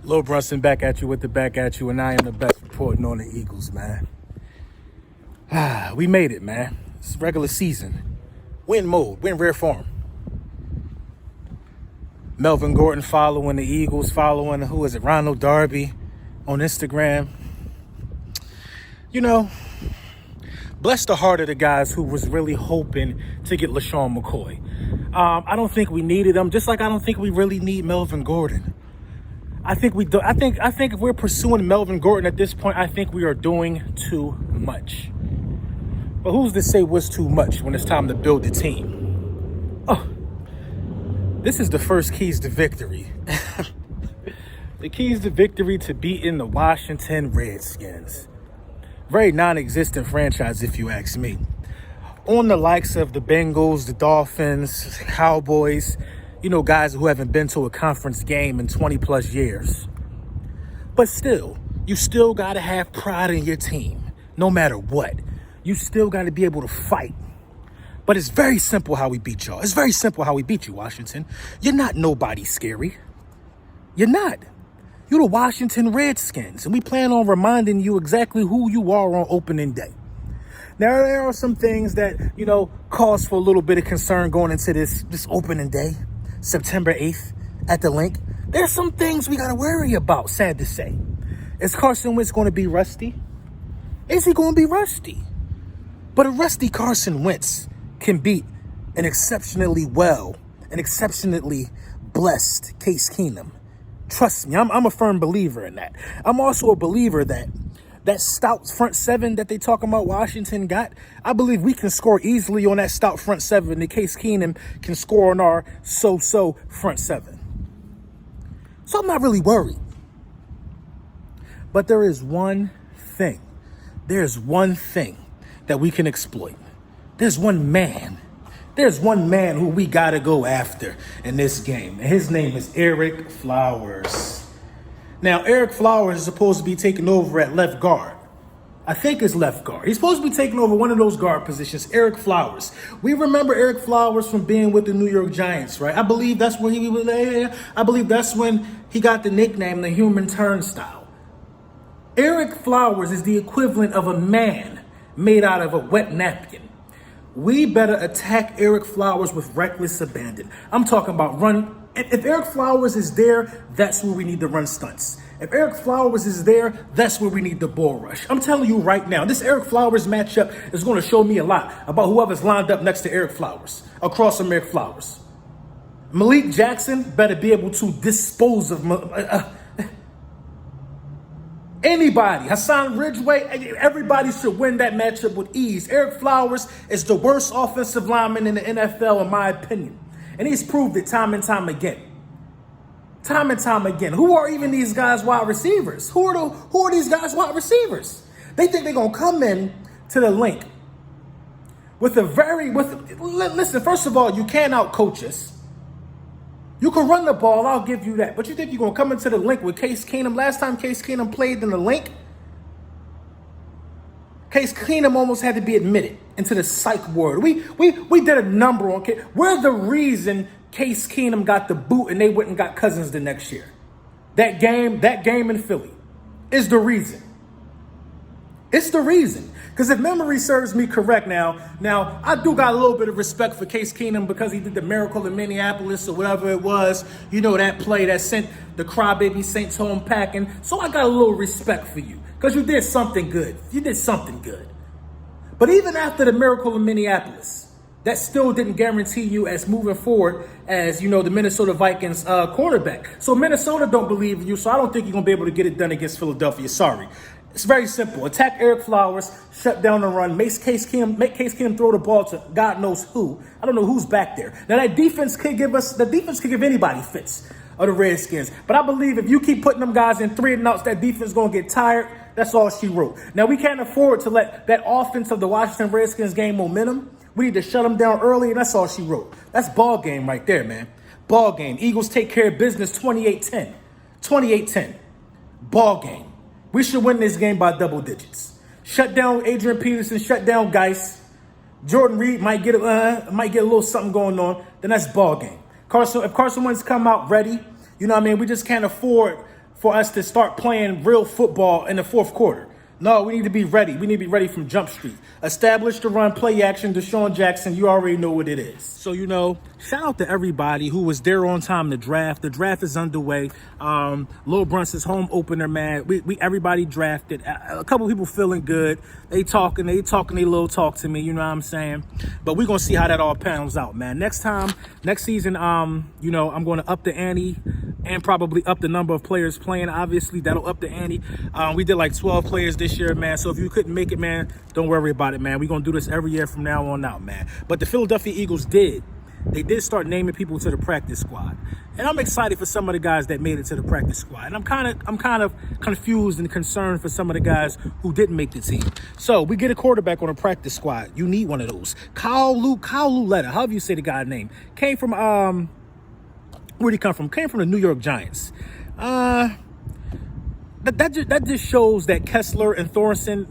Lil Brunson back at you with the back at you, and I am the best reporting on the Eagles, man. We made it, man. It's regular season. Win mode, win rare form. Melvin Gordon following the Eagles, following, Ronald Darby on Instagram. You know, bless the heart of the guys who was really hoping to get LaShawn McCoy. I don't think we needed him, just like I don't think we really need Melvin Gordon. I think we do. I think if we're pursuing Melvin Gordon at this point, I think we are doing too much. But who's to say what's too much when it's time to build the team? Oh, this is the first keys to victory. The keys to victory to beating the Washington Redskins. Very non-existent franchise, if you ask me. On the likes of the Bengals, the Dolphins, Cowboys, guys who haven't been to a conference game in 20 plus years. But still, you still got to have pride in your team, no matter what. You still got to be able to fight. But it's very simple how we beat y'all. It's very simple how we beat you, Washington. You're not nobody scary. You're not. You're the Washington Redskins, and we plan on reminding you exactly who you are on opening day. Now, there are some things that, cause for a little bit of concern going into this opening day. September 8th at the Link. There's some things we got to worry about, sad to say. Is Carson Wentz going to be rusty? Is he going to be rusty? But a rusty Carson Wentz can beat an exceptionally blessed Case Keenum. Trust me, I'm a firm believer in that. I'm also a believer that stout front seven that they talking about Washington got, I believe we can score easily on that stout front seven. In case Keenum can score on our so-so front seven. So I'm not really worried. But there is one thing. There's one thing that we can exploit. There's one man. There's one man who we got to go after in this game. And his name is Ereck Flowers. Now, Ereck Flowers is supposed to be taking over at left guard. I think it's left guard. He's supposed to be taking over one of those guard positions, Ereck Flowers. We remember Ereck Flowers from being with the New York Giants, right? I believe that's where he was. I believe that's when he got the nickname, the human turnstile. Ereck Flowers is the equivalent of a man made out of a wet napkin. We better attack Ereck Flowers with reckless abandon. I'm talking about run. If Ereck Flowers is there, that's where we need to run stunts. If Ereck Flowers is there, that's where we need the bull rush. I'm telling you right now, this Ereck Flowers matchup is going to show me a lot about whoever's lined up next to Ereck Flowers, across from Ereck Flowers. Malik Jackson better be able to dispose of anybody. Hassan Ridgeway, everybody should win that matchup with ease. Ereck Flowers is the worst offensive lineman in the NFL, in my opinion. And he's proved it time and time again. Time and time again. Who are even these guys wide receivers? Who are these guys wide receivers? They think they're going to come in to the Link listen, first of all, you can't out-coach us. You can run the ball, I'll give you that. But you think you're going to come into the Link with Case Keenum? Last time Case Keenum played in the Link, Case Keenum almost had to be admitted into the psych ward. We did a number on Case. We're the reason Case Keenum got the boot and they went and got Cousins the next year. That game in Philly is the reason. It's the reason. Because if memory serves me correct now I do got a little bit of respect for Case Keenum because he did the miracle in Minneapolis or whatever it was. That play that sent the crybaby Saints home packing. So I got a little respect for you because you did something good. You did something good. But even after the miracle in Minneapolis, that still didn't guarantee you as moving forward as, the Minnesota Vikings quarterback. So Minnesota don't believe in you, so I don't think you're going to be able to get it done against Philadelphia. Sorry. It's very simple. Attack Ereck Flowers, shut down the run, make Case Keenum throw the ball to God knows who. I don't know who's back there. Now that defense could give anybody fits of the Redskins. But I believe if you keep putting them guys in 3 and outs, that defense is going to get tired. That's all she wrote. Now we can't afford to let that offense of the Washington Redskins gain momentum. We need to shut them down early, and that's all she wrote. That's ball game right there, man. Ball game. Eagles take care of business 28-10. 28-10. Ball game. We should win this game by double digits. Shut down Adrian Peterson. Shut down Geis. Jordan Reed might get a little something going on. Then that's ball game. If Carson Wentz come out ready, we just can't afford for us to start playing real football in the fourth quarter. No, we need to be ready. We need to be ready from Jump Street. Establish the run, play action, Deshaun Jackson. You already know what it is. So, shout out to everybody who was there on time to draft. The draft is underway. Lil Brunson's home opener, man. We everybody drafted. A couple people feeling good. They talking, they little talk to me, you know what I'm saying? But we're going to see how that all pans out, man. Next season, I'm going to up the ante and probably up the number of players playing. Obviously, that'll up the ante. We did like 12 players this year, man. So if you couldn't make it, man, don't worry about it, man. We're going to do this every year from now on out, man. But the Philadelphia Eagles did start naming people to the practice squad. And I'm excited for some of the guys that made it to the practice squad. And I'm kind of confused and concerned for some of the guys who didn't make the team. So we get a quarterback on a practice squad. You need one of those. Kyle Luletta, however you say the guy's name, came from where'd he come from? Came from the New York Giants. That just shows that Kessler and Thorson,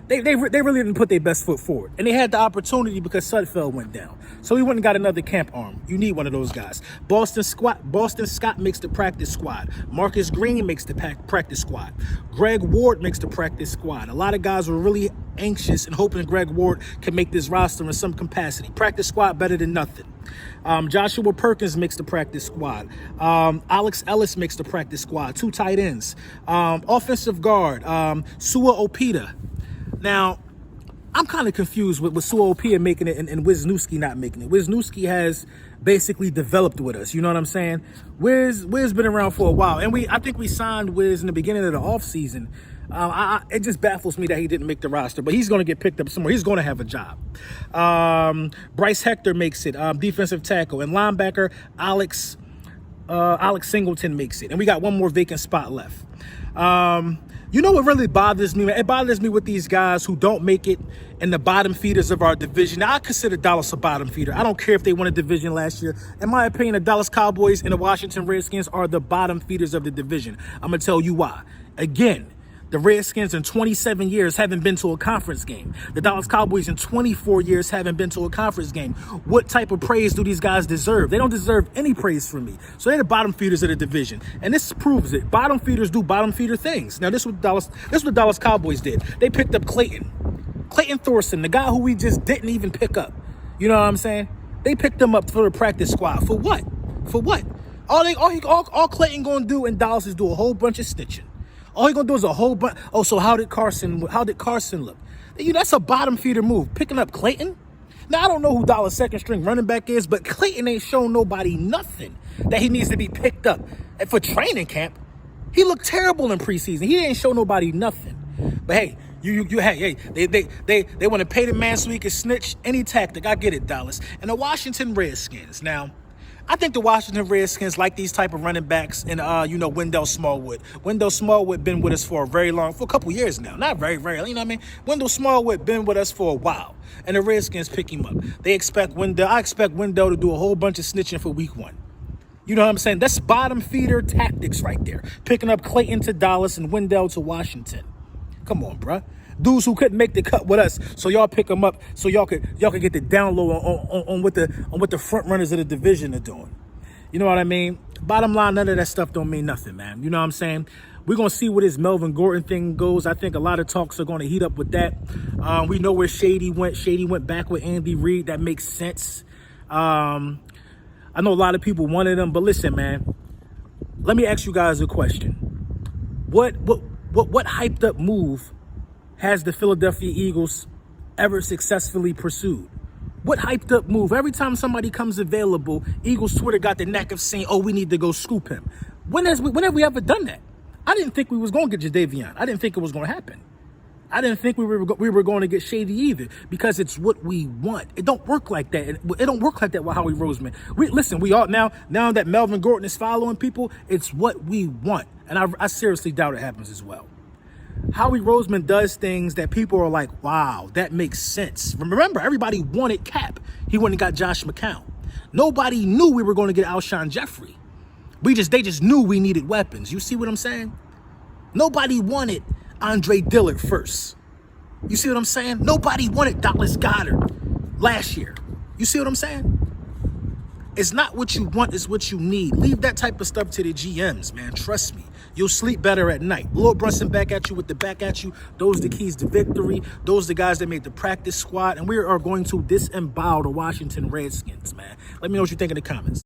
they really didn't put their best foot forward. And they had the opportunity because Sudfeld went down. So we went and got another camp arm. You need one of those guys. Boston Scott makes the practice squad. Marcus Green makes the practice squad. Greg Ward makes the practice squad. A lot of guys were really anxious and hoping Greg Ward can make this roster in some capacity. Practice squad better than nothing. Joshua Perkins makes the practice squad. Alex Ellis makes the practice squad. 2 tight ends. Offensive guard. Sua Opita. Now, I'm kind of confused with Sua Opita making it and Wisniewski not making it. Wisniewski has basically developed with us. You know what I'm saying? Wiz been around for a while. And I think we signed Wiz in the beginning of the offseason. It just baffles me that he didn't make the roster. But he's going to get picked up somewhere. He's going to have a job. Bryce Hector makes it. Defensive tackle. And linebacker Alex Singleton makes it. And we got one more vacant spot left. You know what really bothers me, man? It bothers me with these guys who don't make it in the bottom feeders of our division. Now, I consider Dallas a bottom feeder. I don't care if they won a division last year. In my opinion, the Dallas Cowboys and the Washington Redskins are the bottom feeders of the division. I'm going to tell you why. Again, the Redskins in 27 years haven't been to a conference game. The Dallas Cowboys in 24 years haven't been to a conference game. What type of praise do these guys deserve? They don't deserve any praise from me. So they're the bottom feeders of the division. And this proves it. Bottom feeders do bottom feeder things. Now, this is what the Dallas Cowboys did. They picked up Clayton Thorson, the guy who we just didn't even pick up. You know what I'm saying? They picked him up for the practice squad. For what? All Clayton gonna do in Dallas is do a whole bunch of snitching. All he gonna do is a whole bunch. Oh, so how did Carson look? That's a bottom feeder move. Picking up Clayton. Now I don't know who Dallas' second string running back is, but Clayton ain't shown nobody nothing that he needs to be picked up. And for training camp, he looked terrible in preseason. He ain't show nobody nothing. But hey, they want to pay the man so he can snitch. Any tactic, I get it, Dallas. And the Washington Redskins. Now, I think the Washington Redskins like these type of running backs and, Wendell Smallwood. Wendell Smallwood been with us for a couple years now. Not very, very, you know what I mean? Wendell Smallwood been with us for a while. And the Redskins pick him up. I expect Wendell to do a whole bunch of snitching for week 1. You know what I'm saying? That's bottom feeder tactics right there. Picking up Clayton to Dallas and Wendell to Washington. Come on, bruh. Dudes who couldn't make the cut with us, so y'all pick them up, so y'all could get the download on what the front runners of the division are doing. You know what I mean? Bottom line, none of that stuff don't mean nothing, man. You know what I'm saying? We're gonna see where this Melvin Gordon thing goes. I think a lot of talks are gonna heat up with that. We know where Shady went. Shady went back with Andy Reid. That makes sense. I know a lot of people wanted him, but listen, man. Let me ask you guys a question. What hyped up move has the Philadelphia Eagles ever successfully pursued? What hyped up move? Every time somebody comes available, Eagles Twitter got the knack of saying, oh, we need to go scoop him. When have we ever done that? I didn't think we was going to get Jadeveon. I didn't think it was going to happen. I didn't think we were going to get Shady either, because it's what we want. It don't work like that. It don't work like that with Howie Roseman. We all now that Melvin Gordon is following people, it's what we want. And I seriously doubt it happens as well. Howie Roseman does things that people are like, wow, that makes sense. Remember, everybody wanted Cap. He went and got Josh McCown. Nobody knew we were going to get Alshon Jeffrey. They just knew we needed weapons. You see what I'm saying? Nobody wanted Andre Dillard first. You see what I'm saying? Nobody wanted Dallas Goedert last year. You see what I'm saying? It's not what you want, it's what you need. Leave that type of stuff to the GMs, man. Trust me. You'll sleep better at night. Lord Brunson back at you with the back at you. Those are the keys to victory. Those are the guys that made the practice squad. And we are going to disembowel the Washington Redskins, man. Let me know what you think in the comments.